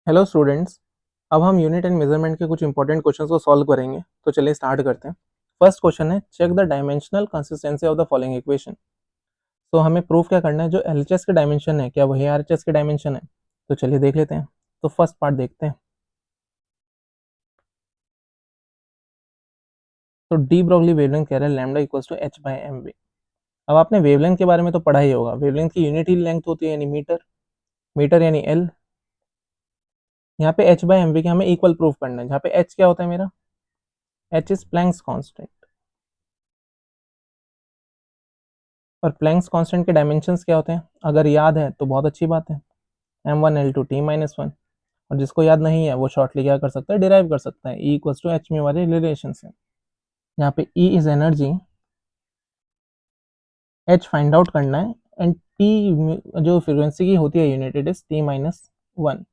Hello students. अब हम unit and measurement के कुछ इंपॉर्टेंट क्वेश्चंस को सॉल्व करेंगे। तो चलिए स्टार्ट करते हैं। फर्स्ट क्वेश्चन है, check the dimensional consistency of the following equation. तो हमें प्रूफ क्या करना है, जो एलएचएस के डायमेंशन है क्या वही आरएचएस के डायमेंशन है। तो चलिए देख लेते हैं। तो फर्स्ट पार्ट देखते हैं। तो डी ब्रॉगली वेवलेंथ कह रहा है lambda equals to h by m v. अब आपने वेवलेंथ के बारे में तो पढ़ा ही होगा। वेवलेंथ की यूनिट ही लेंथ होती है, यानी मीटर। मीटर यानी एल। यहाँ पे एच बाई एम वी के हमें इक्वल प्रूफ करना है, जहाँ पे एच क्या होता है मेरा, एच इज प्लैंक्स कांस्टेंट। और प्लैंक्स कांस्टेंट के डायमेंशंस क्या होते हैं, अगर याद है तो बहुत अच्छी बात है, m1 L2 T-1। और जिसको याद नहीं है वो शॉर्टली क्या कर सकता है, डिराइव कर सकता है, E इक्वल्स टू एच में वाले रिलेशन से। यहाँ पे E is energy, H find out करना है, एंड T जो फ्रीक्वेंसी की होती है यूनिट, इट इज T-1।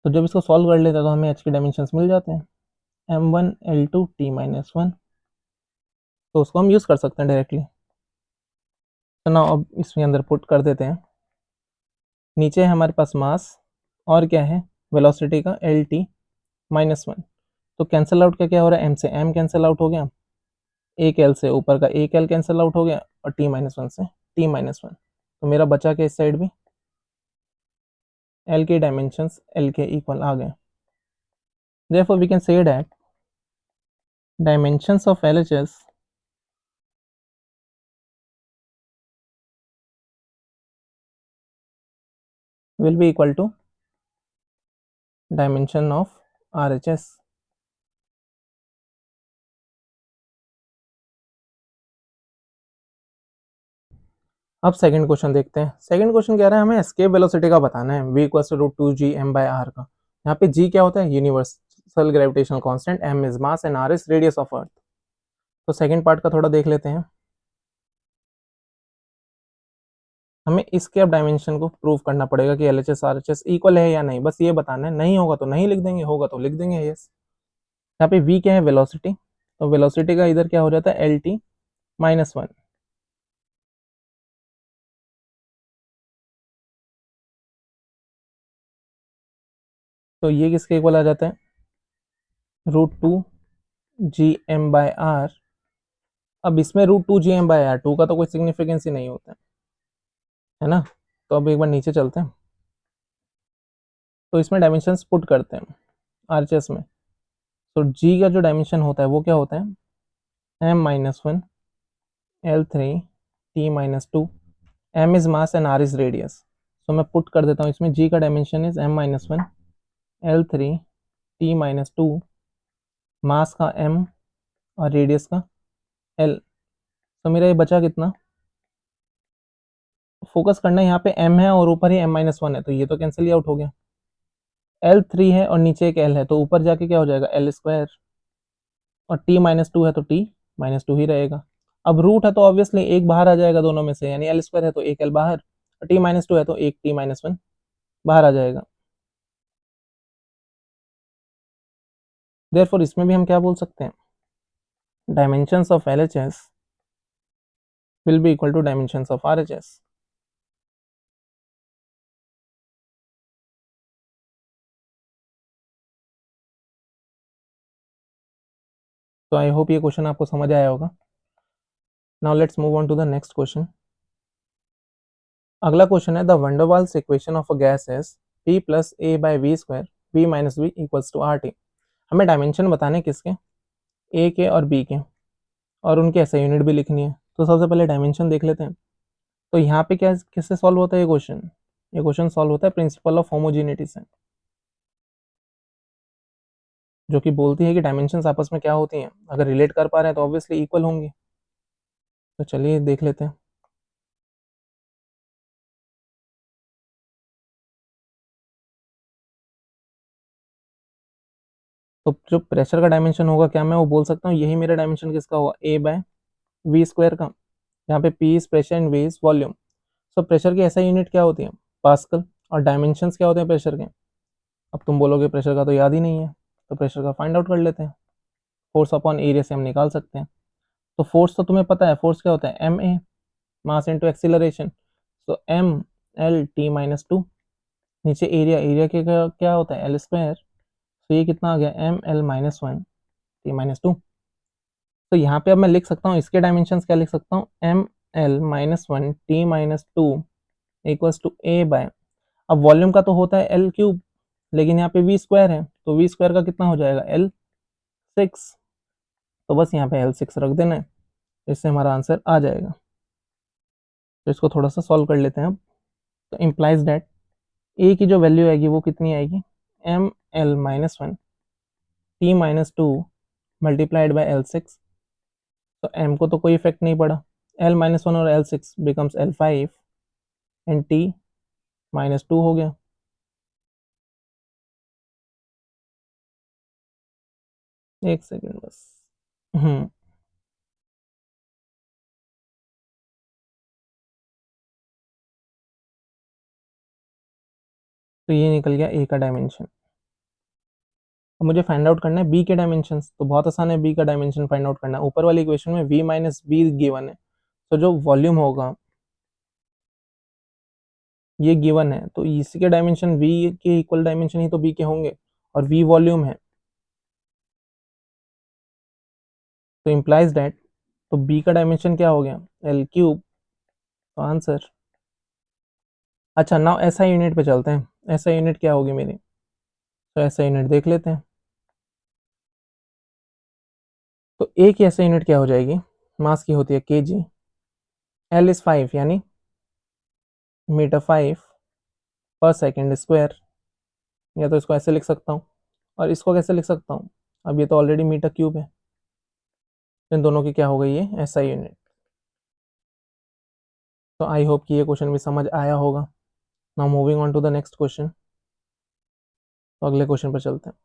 तो जब इसको सॉल्व कर लेते हैं तो हमें H के डायमेंशंस मिल जाते हैं, m1 L2 T-1। तो उसको हम यूज़ कर सकते हैं डायरेक्टली। तो ना अब इसमें अंदर पुट कर देते हैं। नीचे है हमारे पास मास, और क्या है, वेलोसिटी का L T-1। तो कैंसिल आउट क्या क्या हो रहा है, एम से एम कैंसिल आउट हो गया, एक एल से ऊपर का एक एल कैंसिल आउट हो गया, और T-1 से T-1। तो मेरा बचा के इस साइड भी एल के डायमेंशंस एल के इक्वल आ गए। therefore we can say that dimensions of LHS will be equal to dimension of RHS। अब सेकंड क्वेश्चन देखते हैं। सेकंड क्वेश्चन कह रहा है हमें एस्केप वेलोसिटी का बताना है, v equals to root two g m by r का। यहाँ पे g क्या होता है, universal gravitational constant, m is mass and r is radius of earth. तो सेकंड पार्ट का थोड़ा देख लेते हैं। हमें इसके अब डायमेंशन को प्रूव करना पड़ेगा कि एलएचएस आरएचएस इक्वल है या नहीं, बस ये बताना है। नहीं होगा तो नहीं लिख देंगे, होगा तो लिख देंगे यस। यहाँ पे v क्या है, वेलोसिटी। तो वेलोसिटी का इधर क्या हो जाता है, L T-1। तो ये किसके इक्वल आ जाता है, √2 GM/r। अब इसमें √2 GM/r, टू का तो कोई सिग्निफिकेंस ही नहीं होता है ना। तो अब एक बार नीचे चलते हैं, तो इसमें डायमेंशंस पुट करते हैं आरएचएस में। तो g का जो डायमेंशन होता है वो क्या होता है, m-1 L3 T-2। m is mass and r is radius. तो मैं पुट कर देता हूँ इसमें, g का dimension is m-1 L3 T-2, मास का m और रेडियस का l। तो मेरा ये बचा कितना, फोकस करना है यहाँ पे, m है और ऊपर ही m-1 है, तो ये तो कैंसिल ही आउट हो गया। L3 है और नीचे एक l है, तो ऊपर जाके क्या हो जाएगा, L²। और T-2 है तो T-2 ही रहेगा। अब रूट है तो ऑब्वियसली एक बाहर आ जाएगा दोनों में से, यानी L² है तो एक l बाहर, और T-2 है तो एक T-1 बाहर आ जाएगा। देयरफॉर इसमें भी हम क्या बोल सकते हैं, dimensions of LHS will be equal to dimensions of RHS। तो आई होप ये क्वेश्चन आपको समझ आया होगा। Now let's move on to the next question. अगला क्वेश्चन है, the van der Waals equation of a gas is P plus A by v square V minus v equals to RT। हमें dimension बताने किसके, ए के और बी के, और उनके ऐसे यूनिट भी लिखनी है। तो सबसे पहले डायमेंशन देख लेते हैं। तो यहाँ पे क्या किससे सॉल्व होता है ये क्वेश्चन, ये क्वेश्चन सॉल्व होता है प्रिंसिपल ऑफ होमोजीनिटी से, जो कि बोलती है कि डायमेंशंस आपस में क्या होती हैं, अगर रिलेट कर पा रहे हैं तो ऑब्वियसली इक्वल होंगी। तो चलिए देख लेते हैं। तो जो प्रेशर का डायमेंशन होगा, क्या मैं वो बोल सकता हूँ यही मेरा डायमेंशन किसका होगा, A बाय वी स्क्वायर का। यहाँ पे P is pressure and V is volume. So pressure की ऐसा यूनिट क्या होती है, पास्कल। और डायमेंशंस क्या होते हैं प्रेशर के, अब तुम बोलोगे प्रेशर का तो याद ही नहीं है, तो प्रेशर का फाइंड आउट कर लेते हैं। फोर्स अपॉन एरिया से हम निकाल सकते हैं। तो फोर्स तो तुम्हें पता है, फोर्स क्या होता है, MA, मास इंटू एक्सीलरेशन। तो M L T-2, नीचे एरिया, एरिया के क्या होता है, एल स्क्वायर। तो ये कितना आ गया, m l minus one t minus two. तो यहाँ पे अब मैं लिख सकता हूँ इसके डायमेंशंस, क्या लिख सकता हूँ, m l minus one t minus two equals to a by, अब वॉल्यूम का तो होता है एल क्यूब, लेकिन यहाँ पे वी स्क्वायर है, तो वी स्क्वायर का कितना हो जाएगा, एल सिक्स। तो बस यहाँ पे एल सिक्स रख देना है, इससे हमारा आंसर आ जाएगा। तो इसको थोड़ा सा सॉल्व कर लेते हैं अब। तो इम्प्लाइज दैट ए की जो वैल्यू आएगी वो कितनी आएगी, m l minus one t minus two multiplied by l six. तो एम को तो कोई इफेक्ट नहीं पड़ा, एल माइनस वन और l six becomes l five and t minus two हो गया। एक सेकेंड बस। हम्म तो ये निकल गया ए का डायमेंशन। अब मुझे फाइंड आउट करना है बी के डायमेंशन, तो बहुत आसान है बी का डायमेंशन फाइंड आउट करना। ऊपर वाली इक्वेशन में वी माइनस बी गिवन है, तो जो वॉल्यूम होगा ये गिवन है, तो इसी के डायमेंशन वी के इक्वल डायमेंशन ही तो बी के होंगे, और वी वॉल्यूम है, तो इम्प्लाइज दैट, तो बी का डायमेंशन क्या हो गया, एल क्यूब। तो आंसर, अच्छा नाउ एसआई यूनिट पे चलते हैं। एसआई यूनिट क्या होगी मेरी, तो एसआई यूनिट देख लेते हैं। तो ए की एसआई यूनिट क्या हो जाएगी, मास की होती है के जी, एल इज फाइव यानी मीटर फाइव पर सेकेंड स्क्वायर, या तो इसको ऐसे लिख सकता हूँ, और इसको कैसे लिख सकता हूँ, अब ये तो ऑलरेडी मीटर क्यूब है, इन दोनों की क्या हो गई है, एसआई यूनिट। तो आई होप कि ये क्वेश्चन भी समझ आया होगा। Now moving on to the next question. तो अगले क्वेश्चन पर चलते हैं।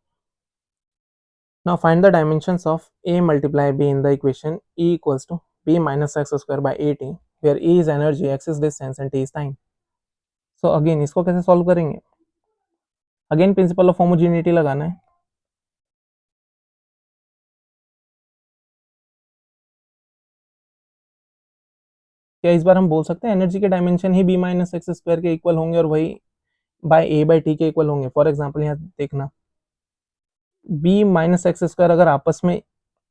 Now find the dimensions of a multiply b in the equation e equals to b minus x square by a t, where e is energy, x is distance and t is time. So again इसको कैसे solve करेंगे, again principal of homogeneity लगाना है। क्या इस बार हम बोल सकते हैं एनर्जी के डायमेंशन ही b माइनस एक्स स्क्वायर के इक्वल होंगे और वही बाय ए बाई टी के इक्वल होंगे। फॉर एग्जाम्पल यहाँ देखना, b माइनस एक्स स्क्वायर अगर आपस में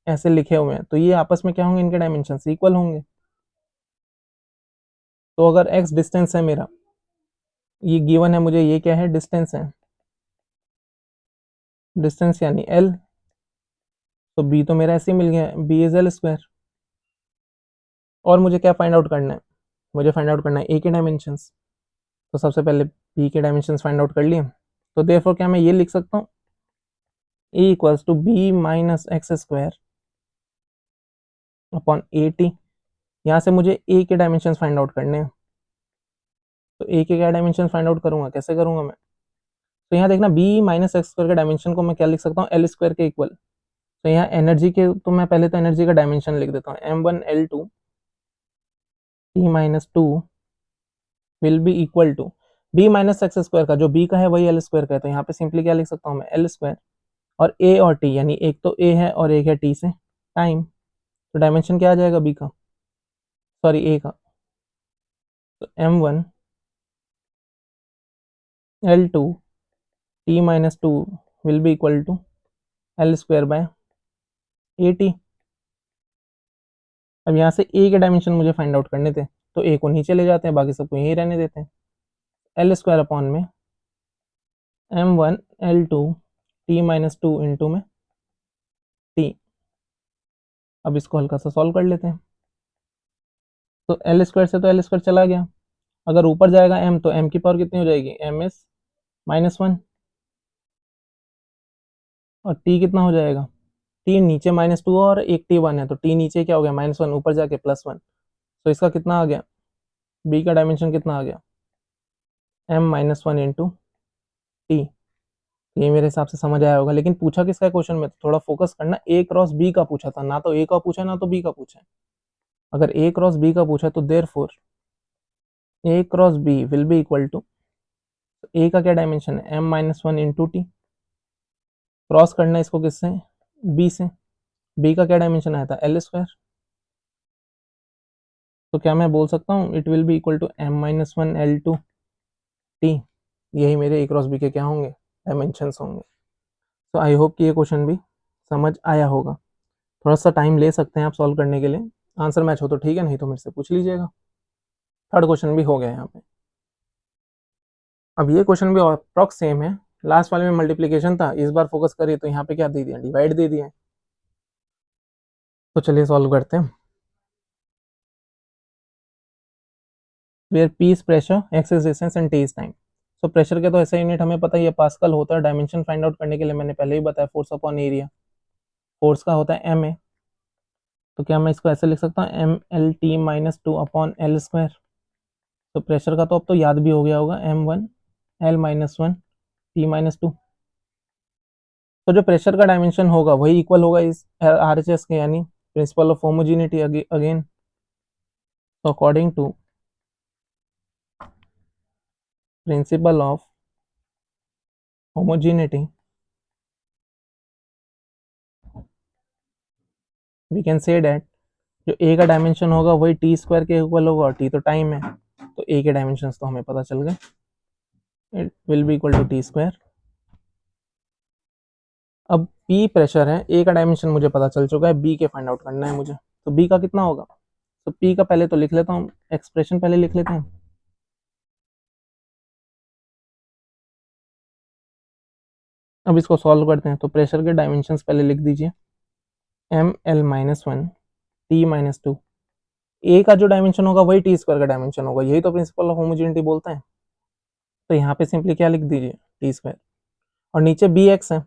ऐसे लिखे हुए हैं, तो ये आपस में क्या होंगे, इनके डायमेंशन इक्वल होंगे। तो अगर x डिस्टेंस है मेरा, ये गिवन है मुझे, ये क्या है, डिस्टेंस है, डिस्टेंस यानी l, तो b तो मेरा ऐसे ही मिल गया, b इज एल स्क्वायर। और मुझे क्या फाइंड आउट करना है, मुझे फाइंड आउट करना है a के डायमेंशंस। तो सबसे पहले b के डायमेंशंस फाइंड आउट कर लिए, तो देयरफॉर क्या मैं ये लिख सकता हूँ, a equals to b minus x square upon a t. यहाँ से मुझे a के डायमेंशंस फाइंड आउट करने हैं, तो a के क्या डायमेंशन फाइंड आउट करूंगा, कैसे करूंगा मैं। तो यहाँ देखना b माइनस एक्स स्क्वायर के डायमेंशन को मैं क्या लिख सकता हूँ, एल स्क्वायर के इक्वल। तो यहाँ एनर्जी के, तो मैं पहले तो एनर्जी का डायमेंशन लिख देता हूँ, m one l two t minus two will be equal to b minus x square का, जो बी का है वही एल स्क्वायर का है, तो यहाँ पे सिंपली क्या लिख सकता हूँ मैं, एल स्क्वायर, और ए और टी, यानी एक तो ए है और एक है टी से टाइम। तो डायमेंशन क्या आ जाएगा बी का, सॉरी ए का, तो m one l two t minus two will be equal to l square by a t. अब यहाँ से ए के डायमेंशन मुझे फाइंड आउट करने थे, तो ए को नीचे ले जाते हैं, बाकी सबको यहीं रहने देते हैं, एल स्क्वायर अपॉन में m one l two t minus two into में टी। अब इसको हल्का सा सॉल्व कर लेते हैं। तो एल स्क्वायर से तो एल स्क्वायर चला गया, अगर ऊपर जाएगा m, तो m की पावर कितनी हो जाएगी, एम एस माइनस वन, और t कितना हो जाएगा, t नीचे माइनस टू और एक टी वन है, तो t नीचे क्या हो गया, माइनस वन, ऊपर जाके प्लस वन। तो इसका कितना आ गया, b का डायमेंशन कितना आ गया, m minus one into T. ये मेरे हिसाब से समझ आया होगा, लेकिन पूछा किसका क्वेश्चन में, तो थोड़ा फोकस करना, ए क्रॉस बी का पूछा था, ना तो ए का पूछा ना तो बी का पूछा। अगर ए क्रॉस बी का पूछा तो therefore a cross b will be equal to, a का क्या डायमेंशन है, m minus one into t, cross करना है इसको किससे, बी से, बी का क्या डायमेंशन आया था, एल स्क्वायर। तो क्या मैं बोल सकता हूँ, it will be equal to m minus one l two t. यही मेरे ए क्रॉस बी के क्या होंगे, डायमेंशंस होंगे। तो आई होप कि ये क्वेश्चन भी समझ आया होगा। थोड़ा सा टाइम ले सकते हैं आप सॉल्व करने के लिए, आंसर मैच हो तो ठीक है, नहीं तो मेरे से पूछ लीजिएगा। थर्ड क्वेश्चन भी हो गया यहाँ पे। अब ये क्वेश्चन भी अप्रॉक्स सेम है, लास्ट वाले में मल्टीप्लीकेशन था, इस बार फोकस करिए तो यहाँ पे क्या दे दिया, डिवाइड दे दिया। तो चलिए सॉल्व करते हैं। Where P is pressure, X is distance and T is time। So pressure के तो ऐसा यूनिट हमें पता ही है, पास्कल होता है। डायमेंशन फाइंड आउट करने के लिए मैंने पहले ही बताया, फोर्स अपॉन एरिया। फोर्स का होता है MA, तो क्या मैं इसको ऐसे लिख सकता हूँ, MLT माइनस 2/L²। तो प्रेशर का तो अब तो याद भी हो गया होगा, M1 L-1 T-2। तो जो प्रेशर का डायमेंशन होगा वही इक्वल होगा इस RHS के, यानी प्रिंसिपल ऑफ होमोजेनिटी अगेन। तो according to principle of homogeneity we can say that जो ए का डायमेंशन होगा वही T² के इक्वल होगा, और T तो टाइम है, तो ए के डायमेंशंस तो हमें पता चल गए, it will be equal to T²। अब P प्रेशर है, ए का डायमेंशन मुझे पता चल चुका है, बी के फाइंड आउट करना है मुझे। तो बी का कितना होगा, तो P का पहले तो लिख लेता हूँ, एक्सप्रेशन पहले लिख लेते हैं। अब इसको सॉल्व करते हैं, तो प्रेशर के डायमेंशंस पहले लिख दीजिए, ML-1 T-2। ए का जो डायमेंशन होगा वही T² का डायमेंशन होगा, यही तो प्रिंसिपल ऑफ होमोजेनिटी बोलता है। तो यहाँ पे सिंपली क्या लिख दीजिए, T², और नीचे बी एक्स है,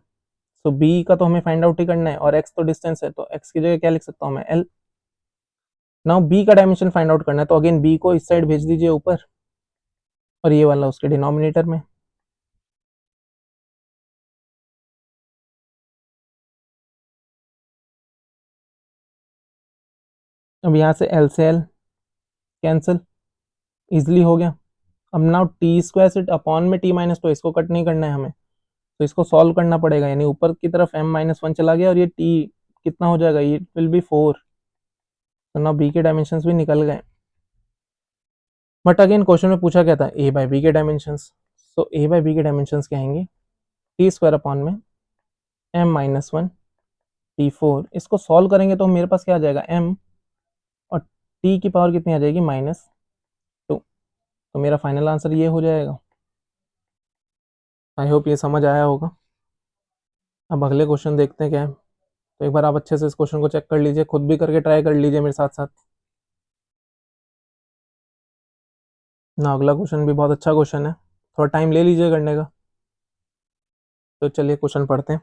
तो बी का तो हमें फाइंड आउट ही करना है, और एक्स तो डिस्टेंस है, तो एक्स की जगह क्या लिख सकता हूँ मैं, L। नाउ बी का डायमेंशन फाइंड आउट करना है, तो अगेन बी को इस साइड भेज दीजिए ऊपर, और ये वाला उसके डिनोमिनेटर में। अब यहाँ से L से L कैंसिल, इजिली हो गया। अब नाउ T² से अपॉन में T-2, इसको कट नहीं करना है हमें, तो इसको सॉल्व करना पड़ेगा, यानी ऊपर की तरफ M-1 चला गया, और ये T कितना हो जाएगा, ये विल बी 4। तो नाउ बी के डायमेंशंस भी निकल गए। बट अगेन क्वेश्चन में पूछा क्या था, ए बाई बी के dimensions. So a by b के डायमेंशंस क्या आएंगे, T² अपॉन में M-1 T4। इसको सॉल्व करेंगे तो मेरे पास क्या आ जाएगा, M, और T की पावर कितनी आ जाएगी, -2। तो मेरा फाइनल आंसर ये हो जाएगा। आई होप ये समझ आया होगा। अब अगले क्वेश्चन देखते हैं क्या है। तो एक बार आप अच्छे से इस क्वेश्चन को चेक कर लीजिए, खुद भी करके ट्राई कर लीजिए मेरे साथ साथ ना। अगला क्वेश्चन भी बहुत अच्छा क्वेश्चन है, थोड़ा टाइम ले लीजिए करने का। तो चलिए क्वेश्चन पढ़ते हैं।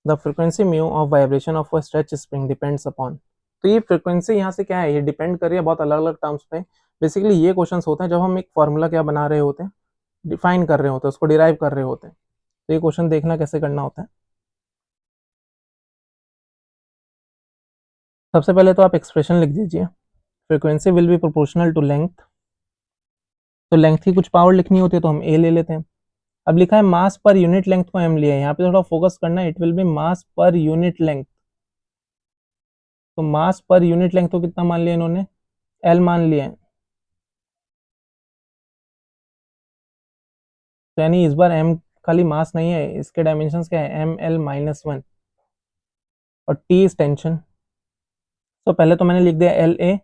The frequency mu of vibration of a stretch spring depends upon. तो ये फ्रिक्वेंसी यहाँ से क्या है, ये डिपेंड कर रही है बहुत अलग अलग टर्म्स पे। बेसिकली ये क्वेश्चन होते हैं जब हम एक फॉर्मूला क्या बना रहे होते हैं, डिफाइन कर रहे होते हैं, उसको डिराइव कर रहे होते हैं। तो ये क्वेश्चन देखना कैसे करना होता है। सबसे पहले तो आप एक्सप्रेशन लिख दीजिए, frequency will be proportional to length. तो लेंथ की कुछ पावर लिखनी होती है, तो हम ए ले लेते हैं। अब लिखा है मास पर यूनिट लेंथ को एम लिया है, यहाँ पे थोड़ा फोकस करना है, it will B mass per unit length. तो मास पर यूनिट लेंथ को कितना मान लिया इन्होंने, एल मान लिया है। तो यानी इस बार एम खाली मास नहीं है, इसके डायमेंशंस क्या है, ML-1, और टी इज टेंशन। तो पहले तो मैंने लिख दिया LA,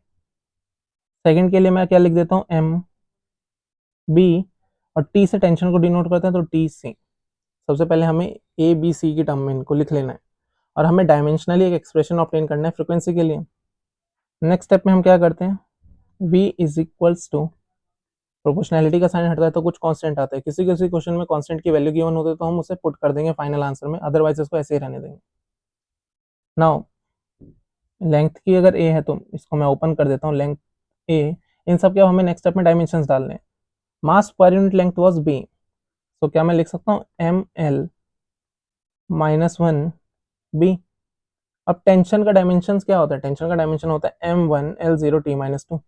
सेकंड के लिए मैं क्या लिख देता हूँ, MB, और टी से टेंशन को डिनोट करते हैं, तो TC। सबसे पहले हमें ABC की टर्म में इनको लिख लेना है, और हमें डायमेंशनली एक एक्सप्रेशन ऑब्टेन करना है फ्रिक्वेंसी के लिए। नेक्स्ट स्टेप में हम क्या करते हैं, V is equals to, proportionality का साइन हटता है तो कुछ कांस्टेंट आता है, किसी किसी क्वेश्चन में कांस्टेंट की वैल्यू गिवन होती है तो हम उसे पुट कर देंगे फाइनल आंसर में, अदरवाइज इसको ऐसे ही रहने देंगे। नाउ लेंथ की अगर ए है तो इसको मैं ओपन कर देता हूँ, लेंथ ए। इन सब के हमें नेक्स्ट स्टेप में डायमेंशंस डालने हैं। मास per unit length was B, तो क्या मैं लिख सकता हूँ ML-1 बी। अब टेंशन का डायमेंशन क्या होता है, टेंशन का डायमेंशन होता है M1L0T-2।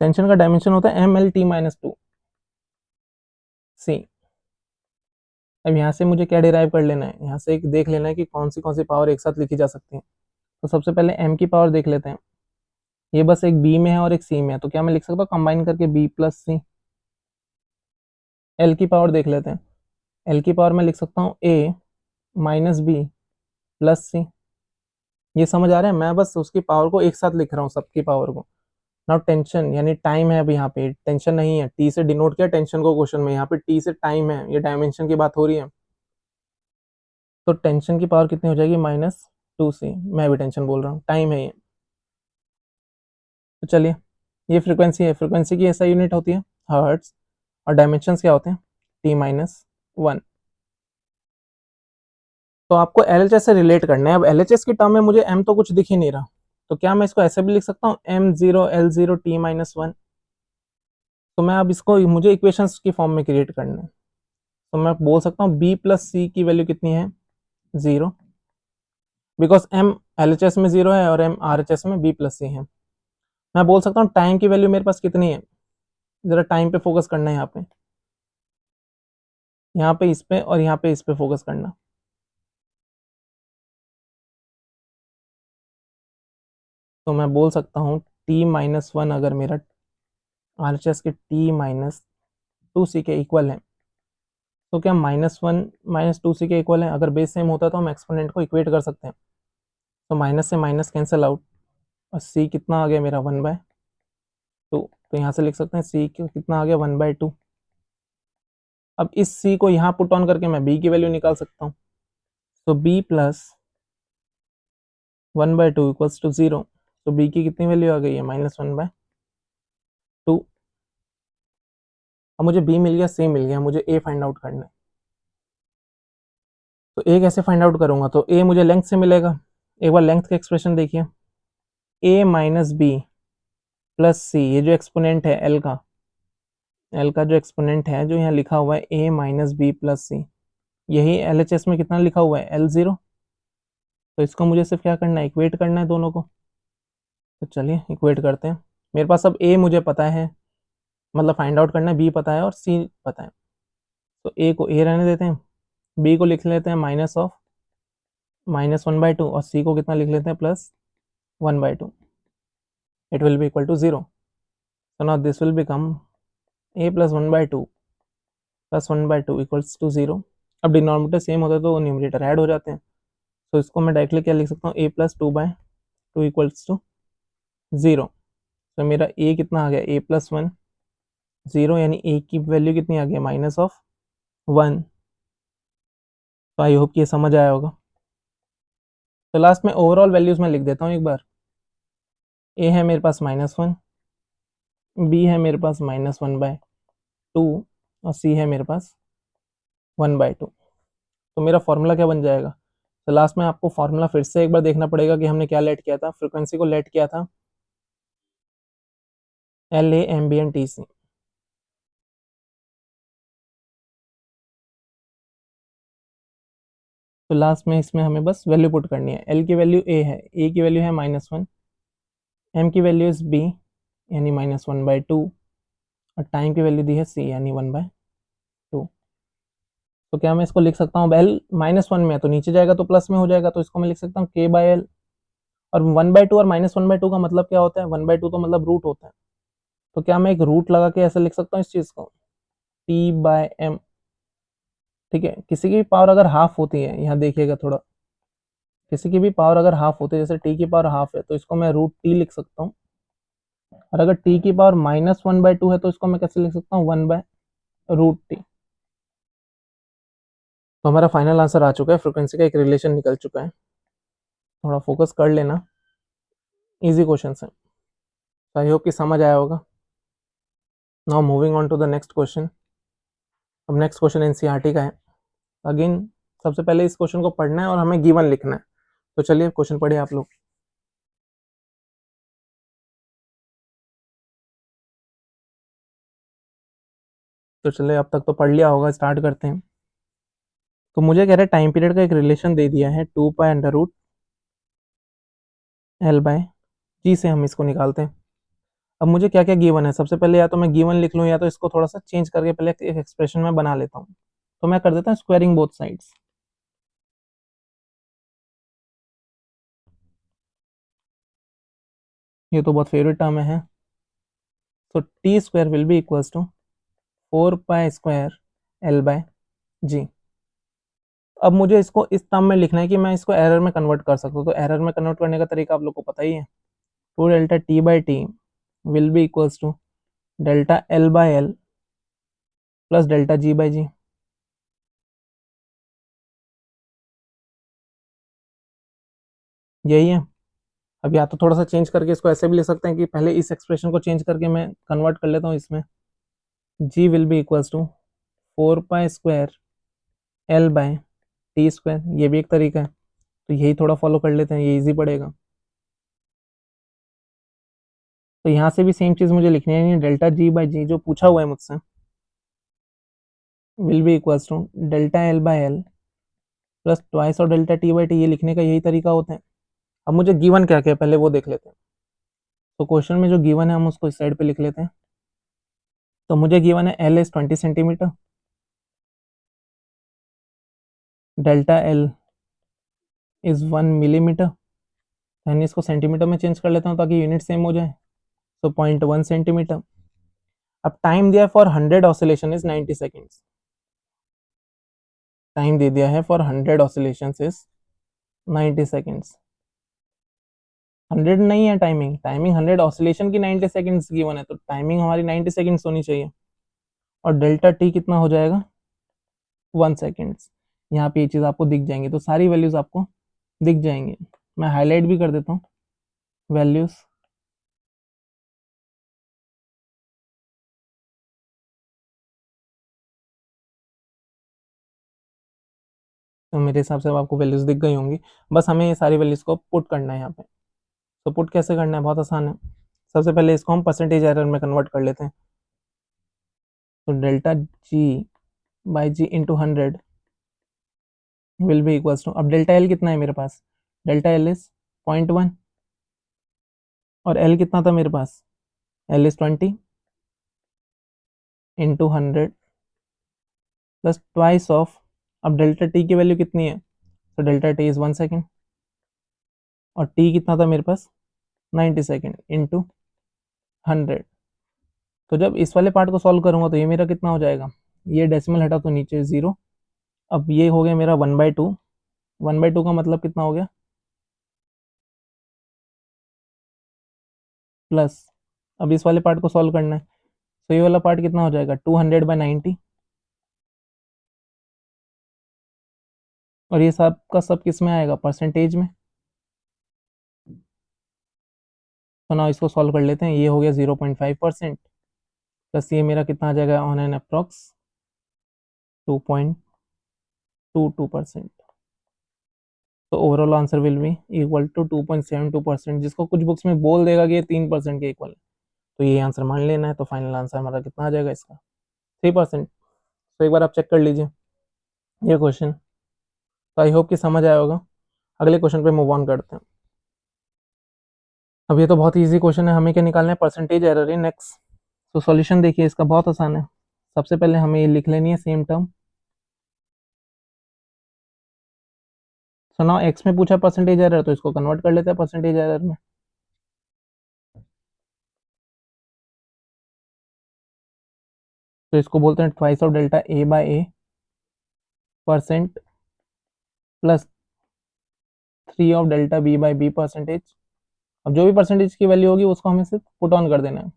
टेंशन का डायमेंशन होता है MLT-2 सी। अब यहाँ से मुझे क्या डिराइव कर लेना है, यहाँ से एक देख लेना है कि कौन सी पावर एक साथ लिखी जा सकती है। तो सबसे पहले m की पावर देख लेते हैं, ये बस एक बी में है और एक सी में है, तो क्या मैं लिख सकता हूँ कंबाइन करके बी प्लस सी। एल की पावर देख लेते हैं। एल की पावर मैं लिख सकता हूँ ए माइनस बी प्लस सी। ये समझ आ रहा है, मैं बस उसकी पावर को एक साथ लिख रहा हूँ, सबकी पावर को। नाउ टेंशन यानी टाइम है, अब यहाँ पे टेंशन नहीं है, टी से डिनोट किया टेंशन को क्वेश्चन में, यहाँ पे टी से टाइम है, ये डायमेंशन की बात हो रही है। तो टेंशन की पावर कितनी हो जाएगी, -2c। मैं भी टेंशन बोल रहा हूँ, टाइम है ये। तो चलिए, ये फ्रीक्वेंसी है, फ्रीक्वेंसी की ऐसा यूनिट होती है हर्ट्स, और डायमेंशन क्या होते हैं, t-1। तो आपको एलएचएस से रिलेट करना है। अब एलएचएस की टर्म में मुझे m तो कुछ दिख ही नहीं रहा, तो क्या मैं इसको ऐसे भी लिख सकता हूँ m0l0t-1। तो मैं अब इसको, मुझे इक्वेशंस की फॉर्म में क्रिएट करना है, तो मैं बोल सकता हूँ b प्लस सी की वैल्यू कितनी है, 0, बिकॉज m एलएचएस में 0 है और m आरएचएस में b प्लस सी है। मैं बोल सकता हूँ टाइम की वैल्यू मेरे पास कितनी है, जरा टाइम पे फोकस करना है, यहाँ पे इस पे और यहाँ पे इस पे फोकस करना। तो मैं बोल सकता हूँ t-1 अगर मेरा आरएचएस के t-2c के इक्वल है, तो क्या -1 -2c के इक्वल है। अगर बेस सेम होता तो हम एक्सपोनेंट को इक्वेट कर सकते हैं। तो माइनस से माइनस कैंसिल आउट, और c कितना आ गया मेरा 1/2। तो यहाँ से लिख सकते हैं c कितना आ गया 1/2। अब इस c को यहाँ पुट ऑन करके मैं b की वैल्यू निकाल सकता हूँ। तो b प्लस 1/2 इक्वल्स टू 0। तो b की कितनी वैल्यू आ गई है, -1/2। अब मुझे b मिल गया, c मिल गया, मुझे a फाइंड आउट करना है। तो a कैसे फाइंड आउट करूंगा, तो a मुझे लेंथ से मिलेगा। एक बार लेंथ का एक्सप्रेशन देखिए, a माइनस बी प्लस सी, ये जो एक्सपोनेंट है एल का जो एक्सपोनेंट है, जो यहाँ लिखा हुआ है a माइनस बी प्लस सी, यही एलएचएस में कितना लिखा हुआ है, L0। तो इसको मुझे सिर्फ क्या करना है, इक्वेट करना है दोनों को। तो चलिए इक्वेट करते हैं। मेरे पास अब a मुझे पता है, मतलब फाइंड आउट करना है, b पता है और c पता है। तो a को a रहने देते हैं, b को लिख लेते हैं -1/2, और c को कितना लिख लेते हैं, +1/2। It will be equal to 0। So now this will become a plus 1/2 plus 1/2 equals to 0। अब डिनोमिनेटर सेम होता है तो न्यूमरेटर ऐड हो जाते हैं। तो इसको मैं डायरेक्टली क्या लिख सकता हूँ, a प्लस 2/2 इक्वल्स टू 0। तो मेरा a कितना आ गया, a प्लस 1, 0, यानी a की वैल्यू कितनी आ गई, -1। तो आई होप कि ये समझ आया होगा। तो लास्ट में ओवरऑल वैल्यूज में लिख देता हूँ एक बार। a है मेरे पास -1, b है मेरे पास -1/2, और c है मेरे पास 1/2। तो मेरा फॉर्मूला क्या बन जाएगा, तो लास्ट में आपको फॉर्मूला फिर से एक बार देखना पड़ेगा कि हमने क्या लेट किया था, फ्रीक्वेंसी को लेट किया था LA एम्बिएंट TC। तो लास्ट में इसमें हमें बस वैल्यू पुट करनी है। L की वैल्यू A है, A की वैल्यू है -1, M की वैल्यू इज B यानी -1/2, और टाइम की वैल्यू दी है C यानी 1/2। तो क्या मैं इसको लिख सकता हूँ, L -1 में है तो नीचे जाएगा तो प्लस में हो जाएगा, तो इसको मैं लिख सकता हूँ K/L। और 1/2 और -1/2 का मतलब क्या होता है, 1/2 तो मतलब रूट होता है। तो क्या मैं एक रूट लगा के ऐसे लिख सकता हूँ इस चीज़ को, T/M। ठीक है, किसी की पावर अगर हाफ होती है, यहाँ देखिएगा थोड़ा, किसी की भी पावर अगर हाफ होती है, जैसे टी की पावर हाफ है, तो इसको मैं √T लिख सकता हूँ। और अगर टी की पावर -1/2 है, तो इसको मैं कैसे लिख सकता हूँ, 1/√T। तो हमारा फाइनल आंसर आ चुका है, फ्रिक्वेंसी का एक रिलेशन निकल चुका है। थोड़ा फोकस कर लेना, इजी क्वेश्चन है। आई होप कि समझ आया होगा। Now moving on to the next question. अब नेक्स्ट क्वेश्चन एनसीईआरटी का है। अगेन सबसे पहले इस क्वेश्चन को पढ़ना है और हमें गिवन लिखना है। तो चलिए क्वेश्चन पढ़िए आप लोग। तो चलिए, अब तक तो पढ़ लिया होगा, स्टार्ट करते हैं। तो मुझे कह रहे हैं टाइम पीरियड का एक रिलेशन दे दिया है, 2π√L/G से हम इसको निकालते हैं। अब मुझे क्या क्या गिवन है, सबसे पहले या तो मैं गिवन लिख लूँ, या तो इसको थोड़ा सा चेंज करके पहले एक एक्सप्रेशन में बना लेता हूँ। तो मैं कर देता हूँ स्क्वायरिंग बोथ साइड्स। ये तो बहुत फेवरेट टर्म है। तो t square will be equals to 4 pi square l by g. अब मुझे इसको इस टर्म में लिखना है कि मैं इसको एरर में कन्वर्ट कर सकता हूँ। तो एरर में कन्वर्ट करने का तरीका आप लोग को पता ही है। 2 delta t by t will be equals to delta l by l plus delta g by g. यही है। अब या तो थोड़ा सा चेंज करके इसको ऐसे भी लिख सकते हैं कि पहले इस एक्सप्रेशन को चेंज करके मैं कन्वर्ट कर लेता हूँ इसमें। G will be equals to 4 pi square l by t square. ये भी एक तरीका है, तो यही थोड़ा फॉलो कर लेते हैं, ये इजी पड़ेगा। तो यहाँ से भी सेम चीज़ मुझे लिखनी है, डेल्टा जी बाई जी जो पूछा हुआ है मुझसे will be equals to delta l by l plus twice और डेल्टा टी बाई टी। ये लिखने का यही तरीका होता है। अब मुझे गिवन क्या क्या है पहले वो देख लेते हैं। तो क्वेश्चन में जो गिवन है हम उसको इस साइड पे लिख लेते हैं। तो मुझे गिवन है L is 20 centimetre, delta L is 1 millimetre. यानी इसको सेंटीमीटर में चेंज कर लेता हूँ ताकि यूनिट सेम हो जाए। तो 0.1 सेंटीमीटर। अब टाइम दिया for 100 oscillation is 90 seconds. Time दे दिया है फॉर 100 ऑसिलेशन इज 90 सेकेंड्स। 100 नहीं है टाइमिंग, टाइमिंग 100 ऑसिलेशन की 90 सेकेंड्स गिवन है, तो टाइमिंग हमारी 90 सेकेंड्स होनी चाहिए। और डेल्टा टी कितना हो जाएगा 1 सेकेंड्स। यहाँ पे ये चीज़ आपको दिख जाएंगी, तो सारी वैल्यूज आपको दिख जाएंगी। मैं हाईलाइट भी कर देता हूँ वैल्यूज। तो मेरे हिसाब से अब आपको वैल्यूज दिख गई होंगी। बस हमें ये सारी वैल्यूज को पुट करना है यहाँ पे। तो पुट कैसे करना है, बहुत आसान है। सबसे पहले इसको हम परसेंटेज एरर में कन्वर्ट कर लेते हैं। तो delta g by g into 100 will be equals to, अब डेल्टा एल कितना है मेरे पास, डेल्टा एल इज 0.1 और एल कितना था मेरे पास, l is 20 into 100 plus twice of, अब डेल्टा टी की वैल्यू कितनी है, तो डेल्टा टी इज 1 सेकेंड और टी कितना था मेरे पास 90 सेकेंड इंटू 100। तो जब इस वाले पार्ट को सॉल्व करूंगा तो ये मेरा कितना हो जाएगा, ये डेसिमल हटा तो नीचे 0। अब ये हो गया मेरा 1/2। 1/2 का मतलब कितना हो गया, प्लस, अब इस वाले पार्ट को सॉल्व करना है तो ये वाला पार्ट कितना हो जाएगा 200/90। और ये सब का सब किस में आएगा, परसेंटेज में। तो ना इसको सॉल्व कर लेते हैं। ये हो गया 0.5% प्लस ये मेरा कितना आ जाएगा ऑन एन अप्रॉक्स 2.22%। तो overall answer will be equal to 2.72%, जिसको कुछ बुक्स में बोल देगा कि ये 3% के इक्वल है, तो ये आंसर मान लेना है। तो फाइनल आंसर हमारा कितना आ जाएगा इसका, 3%। तो एक बार आप चेक कर लीजिए ये क्वेश्चन। तो आई होप कि समझ आया होगा। अगले क्वेश्चन पे मूव ऑन करते हैं। अब ये तो बहुत ईजी क्वेश्चन है, हमें क्या निकालना है, परसेंटेज एरर इन एक्स। तो सॉल्यूशन देखिए इसका बहुत आसान है। सबसे पहले हमें ये लिख लेनी है same term. So now x में पूछा परसेंटेज एरर, तो इसको कन्वर्ट कर लेते हैं परसेंटेज एरर में। तो इसको बोलते हैं twice of delta a by a percent plus 3 of delta b by b percentage. अब जो भी परसेंटेज की वैल्यू होगी उसको हमें सिर्फ पुट ऑन कर देना है,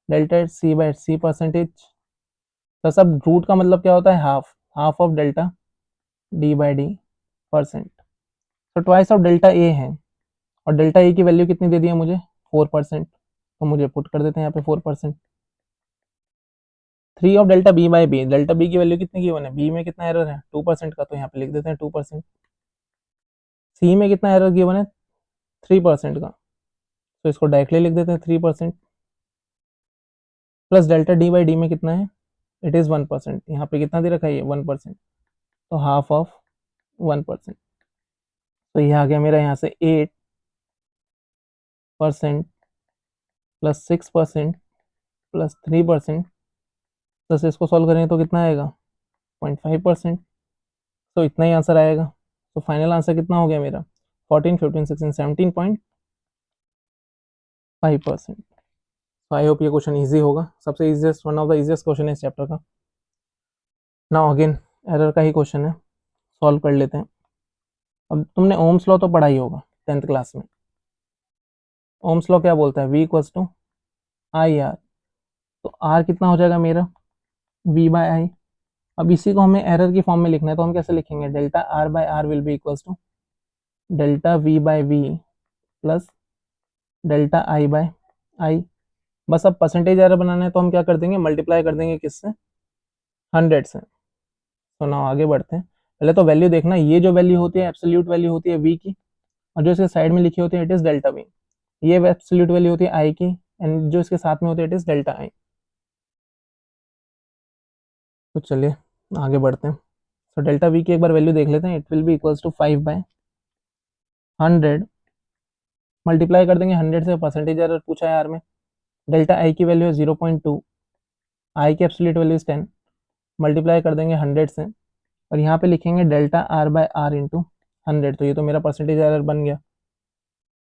डेल्टा सी बाय सी परसेंटेज। तो सब रूट का मतलब क्या होता है, half, half of delta D by D percent. तो ट्वाइस ऑफ डेल्टा ए है और डेल्टा ए की वैल्यू कितनी दे दी है मुझे 4%, तो मुझे पुट कर देते हैं यहाँ पे 4%। 3 of delta b by b, delta b की वैल्यू कितनी की वन है, बी में कितना एरर है 2% का, तो यहाँ पे लिख देते हैं 2%। सी में कितना एरर गिवन है 3% का, तो इसको डायरेक्टली लिख देते हैं 3%। Plus delta D by D में कितना है, इट इज़ 1%, यहाँ पे कितना दे रखा है ये 1%, तो हाफ ऑफ 1%। तो ये आ गया मेरा यहाँ से 8% प्लस 6% प्लस 3% प्लस इसको सॉल्व करेंगे तो कितना आएगा 0.5%। तो इतना ही आंसर आएगा। तो फाइनल आंसर कितना हो गया मेरा 14, 15, 16, 17 5%। तो आई होप ये क्वेश्चन ईजी होगा, सबसे easiest, one of the easiest question है इस चैप्टर का। नाउ अगेन एरर का ही क्वेश्चन है, सॉल्व कर लेते हैं। अब तुमने ओम्स लॉ तो पढ़ा ही होगा 10th क्लास में। ओम्स लॉ क्या बोलता है, V equals to i r. तो आर कितना हो जाएगा मेरा, V बाय आई। अब इसी को हमें एरर की फॉर्म में लिखना है, तो हम कैसे लिखेंगे, delta r by r will be equals to delta V by v plus delta i by i. बस अब परसेंटेज एरर बनाना है तो हम क्या कर देंगे, मल्टीप्लाई कर देंगे किससे, 100 से। तो ना आगे बढ़ते हैं। पहले तो वैल्यू देखना, ये जो वैल्यू होती है एब्सोल्यूट वैल्यू होती है V की, और जो इसके साइड में लिखी होती है इट इज डेल्टा V। ये एब्सोल्यूट वैल्यू होती है आई की, एंड जो इसके साथ में होती है इट इज डेल्टा आई। तो चलिए आगे बढ़ते हैं। तो डेल्टा V की एक बार वैल्यू देख लेते हैं, it will be equals to 5/100। Multiply कर देंगे 100 से, परसेंटेज एरर पूछा है यार में। डेल्टा आई की वैल्यू है 0.2, आई की एब्सोल्यूट वैल्यू इज 10, मल्टीप्लाई कर देंगे 100 से, और यहाँ पे लिखेंगे delta r by r into 100। तो ये तो मेरा परसेंटेज एरर बन गया।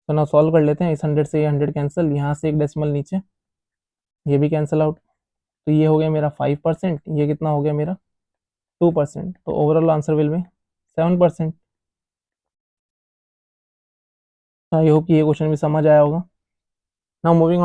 तो ना सॉल्व कर लेते हैं, इस 100 से ये 100 कैंसिल, यहाँ से एक डेसिमल नीचे, ये भी कैंसिल आउट। तो ये हो गया मेरा 5%, ये कितना हो गया मेरा 2%। तो overall answer will B 7%। I hope कि ये क्वेश्चन भी समझ आया होगा। Now moving